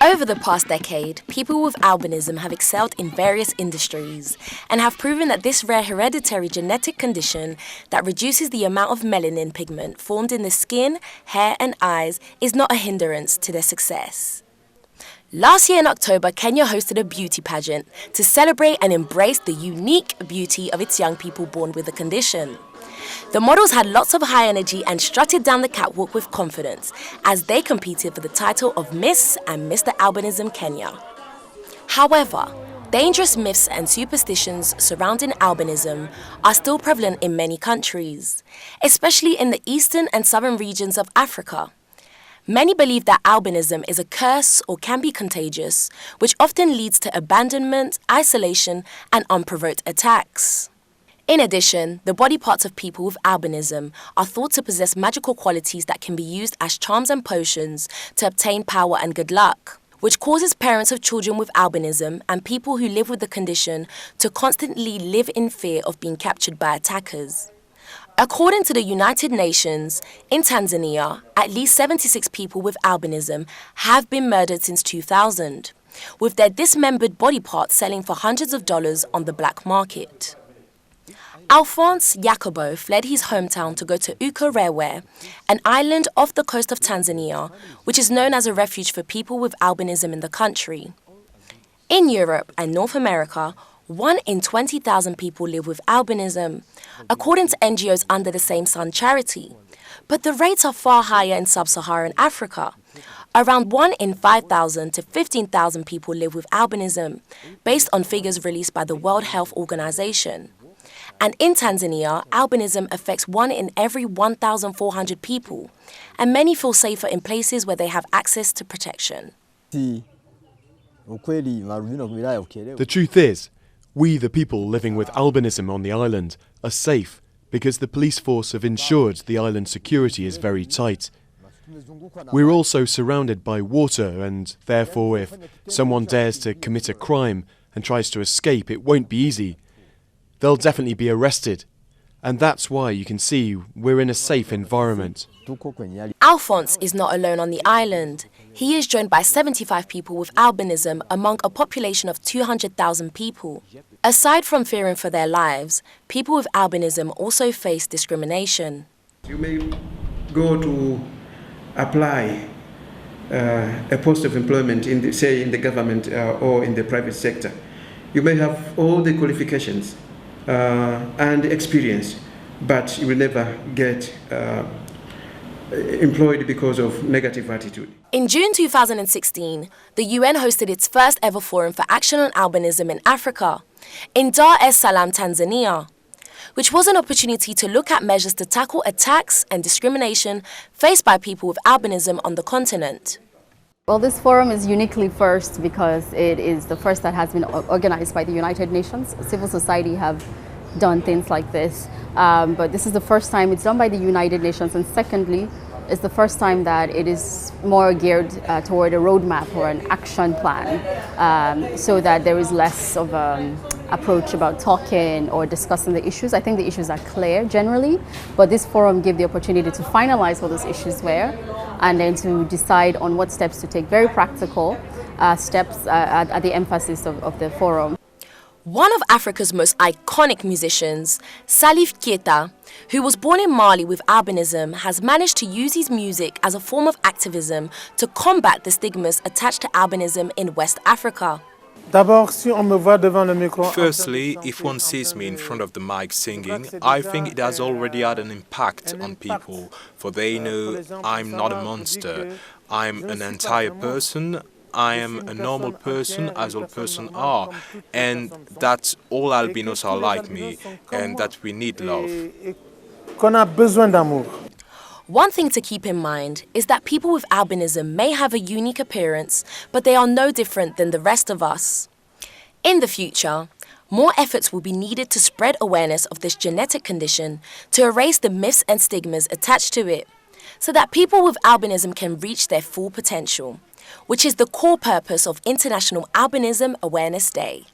Over the past decade, people with albinism have excelled in various industries and have proven that this rare hereditary genetic condition that reduces the amount of melanin pigment formed in the skin, hair and eyes is not a hindrance to their success. Last year in October, Kenya hosted a beauty pageant to celebrate and embrace the unique beauty of its young people born with the condition. The models had lots of high energy and strutted down the catwalk with confidence as they competed for the title of Miss and Mr. Albinism Kenya. However, dangerous myths and superstitions surrounding albinism are still prevalent in many countries, especially in the eastern and southern regions of Africa. Many believe that albinism is a curse or can be contagious, which often leads to abandonment, isolation, and unprovoked attacks. In addition, the body parts of people with albinism are thought to possess magical qualities that can be used as charms and potions to obtain power and good luck, which causes parents of children with albinism and people who live with the condition to constantly live in fear of being captured by attackers. According to the United Nations, in Tanzania, at least 76 people with albinism have been murdered since 2000, with their dismembered body parts selling for hundreds of dollars on the black market. Alphonse Jacobo fled his hometown to go to Ukerewe, an island off the coast of Tanzania, which is known as a refuge for people with albinism in the country. In Europe and North America, 1 in 20,000 people live with albinism, according to NGOs under the Same Sun charity. But the rates are far higher in sub-Saharan Africa. Around 1 in 5,000 to 15,000 people live with albinism, based on figures released by the World Health Organization. And in Tanzania, albinism affects 1 in every 1,400 people, and many feel safer in places where they have access to protection. The truth is, we, the people living with albinism on the island, are safe because the police force have ensured the island's security is very tight. We're also surrounded by water, and therefore if someone dares to commit a crime and tries to escape, it won't be easy. They'll definitely be arrested. And that's why you can see we're in a safe environment. Alphonse is not alone on the island. He is joined by 75 people with albinism among a population of 200,000 people. Aside from fearing for their lives, people with albinism also face discrimination. You may go to apply a post of employment, in the government or in the private sector. You may have all the qualifications and experience, but you will never get employed because of negative attitude. In June 2016, the UN hosted its first ever forum for action on albinism in Africa, in Dar es Salaam, Tanzania, which was an opportunity to look at measures to tackle attacks and discrimination faced by people with albinism on the continent. Well, this forum is uniquely first because it is the first that has been organized by the United Nations. Civil society have done things like this, but this is the first time it's done by the United Nations, and secondly, it's the first time that it is more geared toward a roadmap or an action plan, so that there is less of an approach about talking or discussing the issues. I think the issues are clear generally, but this forum gave the opportunity to finalize what those issues were and then to decide on what steps to take, very practical steps at the emphasis of the forum. One of Africa's most iconic musicians, Salif Keita, who was born in Mali with albinism, has managed to use his music as a form of activism to combat the stigmas attached to albinism in West Africa. Firstly, if one sees me in front of the mic singing, I think it has already had an impact on people, for they know I'm not a monster. I'm an entire person. I am a normal person, as all persons are, and that all albinos are like me, and that we need love. One thing to keep in mind is that people with albinism may have a unique appearance, but they are no different than the rest of us. In the future, more efforts will be needed to spread awareness of this genetic condition to erase the myths and stigmas attached to it, so that people with albinism can reach their full potential, which is the core purpose of International Albinism Awareness Day.